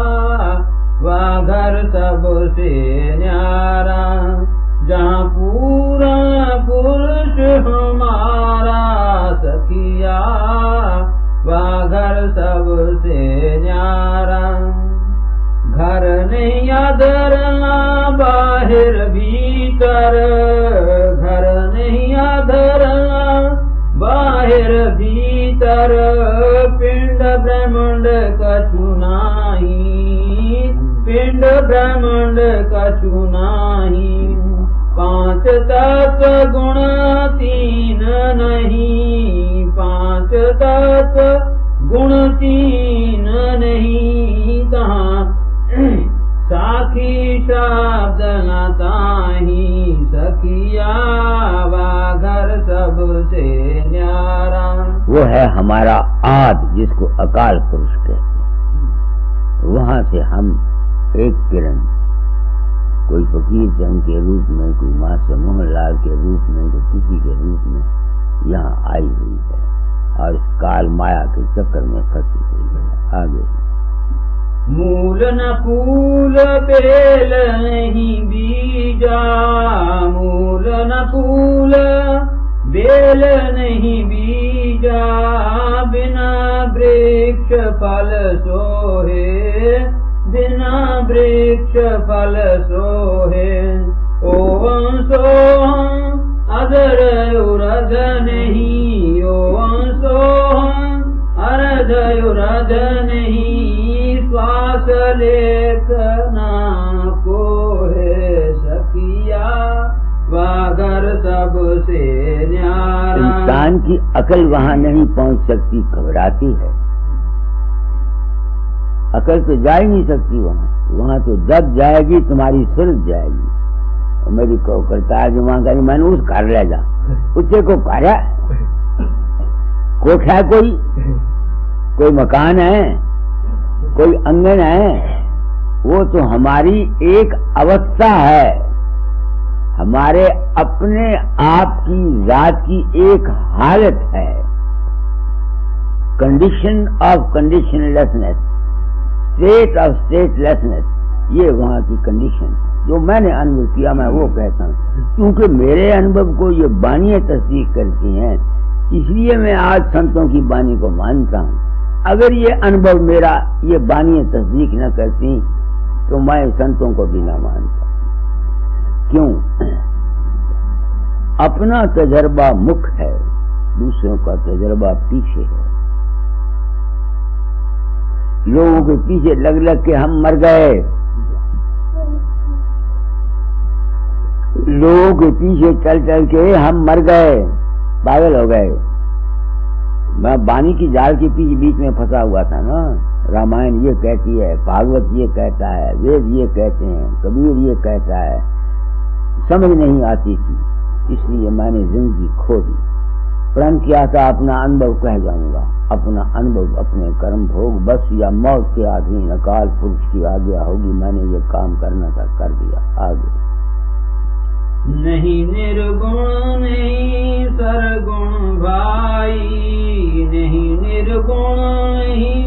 वाघर सबसे न्यारा, जहाँ पूरा पुरुष हमारा। सखिया वाघर सबसे न्यारा। घर नहीं आदरना बाहर भीतर, घर नहीं आदरना बाहर भीतर। पिंड ब्रह्मांड कछु नाही, पिंड ब्रह्मांड कछु नाही। पांच तत्व गुण तीन नहीं, पांच तत्व गुण तीन नहीं। तहाँ साखी शब्द न ताही, सखिया वाघर सबसे न्यारा। वो है हमारा आद, जिसको अकाल पुरुष कहते हैं। वहां से हम एक किरण, कोई फकीर चंद के रूप में, कोई मास्टर मोहनलाल के रूप में, कोई किसी के रूप में, यहाँ आई हुई है और इस काल माया के चक्कर में फंसी हुई है। आगे मूल न फूल बेल नहीं बीजा, मूल न फूल बेल नहीं बीजा, बिना वृक्ष फल सोहे, बिना वृक्ष फल सोहे। ओम सोहम अदर उरद नहीं, ओम सोहम अरद उरद नहीं, श्वास लेखना को है सखिया, वागर सबसे न्यारा। इंसान की अकल वहाँ नहीं पहुँच सकती, घबराती है। अकल तो जा ही नहीं सकती वहाँ तो जब जाएगी तुम्हारी सूरत जाएगी। और मेरी को करता है जो वहाँ कहीं मैंने उस कर ले जा, उससे को कार्य कोठ है, कोई मकान है, कोई अंगन है, वो तो हमारी एक अवस्था है, हमारे अपने आप की जात की एक हालत है। Condition of conditionlessness, state of statelessness, ये वहाँ की कंडीशन है। जो मैंने अनुभव किया मैं वो कहता हूँ, क्योंकि मेरे अनुभव को ये बानियां तस्दीक करती हैं, इसलिए मैं आज संतों की बानी को मानता हूँ। अगर ये अनुभव मेरा ये बानियां तस्दीक न करती तो मैं संतों को भी न मानता। क्यों? अपना तजर्बा मुख है, दूसरों का तजर्बा पीछे है। लोगों के पीछे लग लग के हम मर गए, लोगों के पीछे चल चल के हम मर गए, पागल हो गए। मैं बानी की जाल के पीछे बीच में फंसा हुआ था ना। रामायण ये कहती है, भागवत ये कहता है, वेद ये कहते हैं, कबीर ये कहता है, समझ नहीं आती थी, इसलिए मैंने जिंदगी खो दी। प्रण किया था अपना अनुभव कह जाऊंगा, अपना अनुभव अपने कर्म भोग बस या मौत के अधीन अकाल पुरुष की आज्ञा होगी, मैंने ये काम करना था, कर दिया। आगे नहीं निर्गुण नहीं सरगुण भाई, नहीं निर्गुण नहीं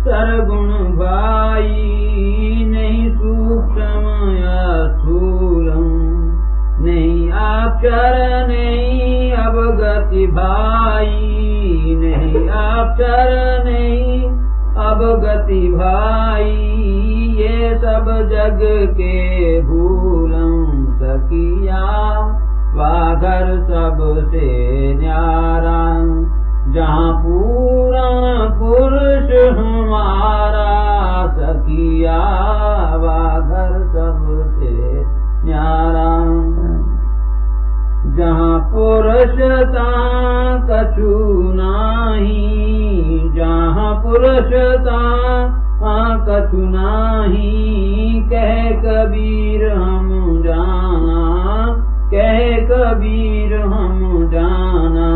सरगुण भाई, नहीं सूक्ष्म या स्थूलम, नहीं अक्षर नहीं अवगति भाई, नहीं अक्षर नहीं अवगति भाई, ये सब जग के भूलम सखिया, वागर सबसे न्यारा, जहाँ पूरा पुरुष हमारा सखिया, वागर सबसे न्यारा, जहाँ पुरुषता कछु नाही, जहाँ पुरुषता कछु नाही, कह कबीर हम जाना, कह कबीर हम जाना,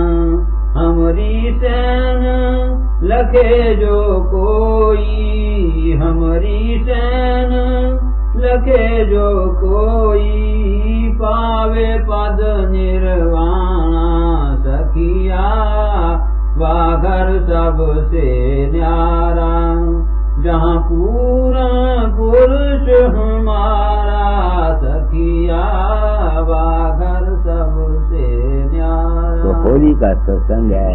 हमरी सैन लखे जो कोई, हमरी सैन लखे जो कोई, पावे पद निर्वाणा सखिया, वागर सबसे न्यारा, जहाँ पूरा पुरुष हमारा सखिया, वागर सबसे न्यारा। तो होली का सत्संग है,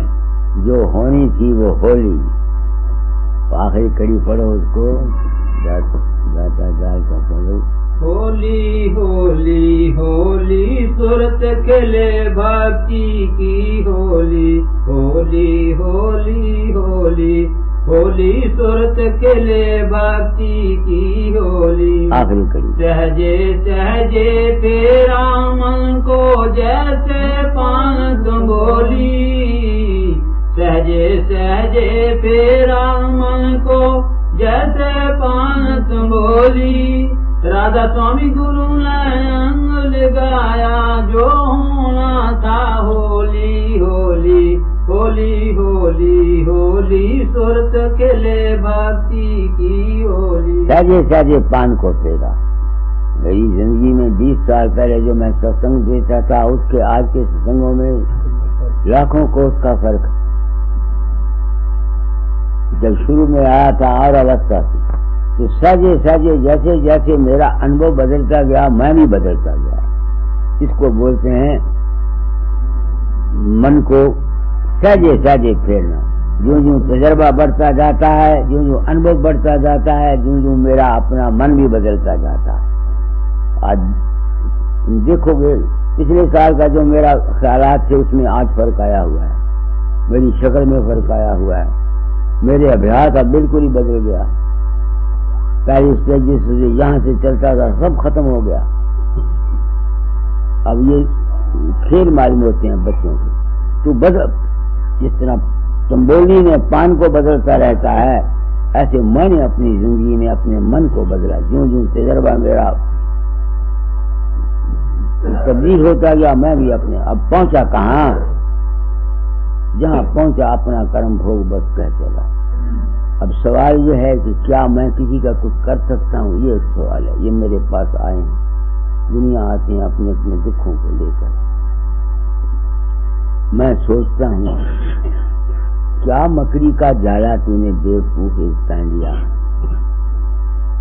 जो होनी थी वो होली। आखिरी कड़ी पढ़ो उसको, गाता गाल का पढ़ो। होली होली होली सुरत खेले भक्ति की होली, होली होली होली होली सुरत खेले भक्ति की होली। आखिरी कड़ी। सहजे सहजे तेरा मन को जैसे पान बोली, सहजे सहजे तेरा मन को जैसे पान बोली, राधा स्वामी गुरु ने अंग लगाया, जो होना था होली होली होली होली होली सुरत खेले भक्ति की होली। सहजे सहजे पान को तेरा। मेरी जिंदगी में 20 साल पहले जो मैं सत्संग देता था, उसके आज के सत्संगों में लाखों कोस का फर्क। जब शुरू में आया था और अवस्था थी, तो सहजे सहजे जैसे जैसे मेरा अनुभव बदलता गया, मैं भी बदलता गया। इसको बोलते हैं मन को सहजे सहजे फेरना। जो जो तजर्बा बढ़ता जाता है, जो जो अनुभव बढ़ता जाता है, जो जो मेरा अपना मन भी बदलता जाता है। आज तुम देखोगे पिछले साल का जो मेरा ख्यालात थे उसमें आज फर्क आया हुआ है, मेरी शक्ल में फर्क आया हुआ है, मेरे अभ्यास अब बिल्कुल ही बदल गया। पहले स्टेज से यहाँ से चलता था सब खत्म हो गया। अब ये खेल मालूम होते हैं बच्चों के। तो बदल, जिस तरह चंबोली ने पान को बदलता रहता है, ऐसे मैंने अपनी जिंदगी में अपने मन को बदला। जो जो तजर्बा मेरा तब्दील होता गया, मैं भी अपने अब पहुंचा कहाँ, जहाँ पहुंचा अपना कर्म भोग बस कह चला। अब सवाल ये है कि क्या मैं किसी का कुछ कर सकता हूँ, ये एक सवाल है। ये मेरे पास आए हैं, दुनिया आते हैं अपने अपने दुखों को लेकर। मैं सोचता हूँ क्या मकड़ी का जाला तूने बेवकूफ तान लिया।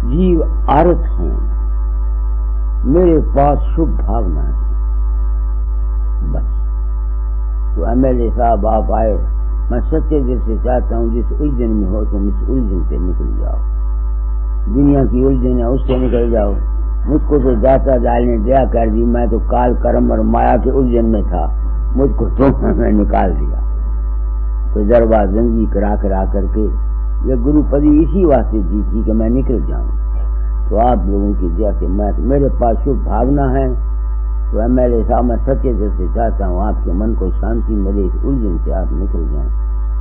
जीव आरत हैं, मेरे पास शुभ भावना है बस। तो MLA साहब आप आए, मैं सच्चे दिल से चाहता हूँ जिस उलझन में हो तुम इस उलझन से निकल जाओ। दुनिया की उलझन है उससे निकल जाओ। मुझको तो दाता दाल ने दया कर दी, मैं तो काल कर्म और माया के उलझन में था, मुझको तो मैं निकाल दिया। तो तजर्बा जिंदगी करा करके ये गुरुपदी इसी वास्ते दी थी कि मैं निकल जाऊं। तो आप लोगों की दया से मैं मेरे पास शुभ भावना है। तो MLA साहब मैं सच्चे दिल से चाहता हूँ आपके मन को शांति मिले, इस उलझन से आप निकल जाएं।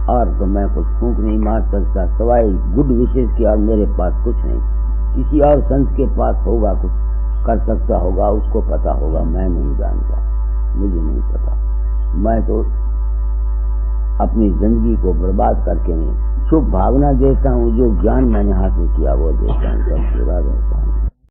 और तो मैं कुछ फूंक नहीं मार सकता सवाई गुड विशेष के, और मेरे पास कुछ नहीं। किसी और संत के पास होगा, कुछ कर सकता होगा, उसको पता होगा, मैं नहीं जानता, मुझे नहीं पता। मैं तो अपनी जिंदगी को बर्बाद करके नहीं, शुभ भावना देता हूँ। जो ज्ञान मैंने हासिल किया वो देता हूँ, सब पूरा रहता हूँ।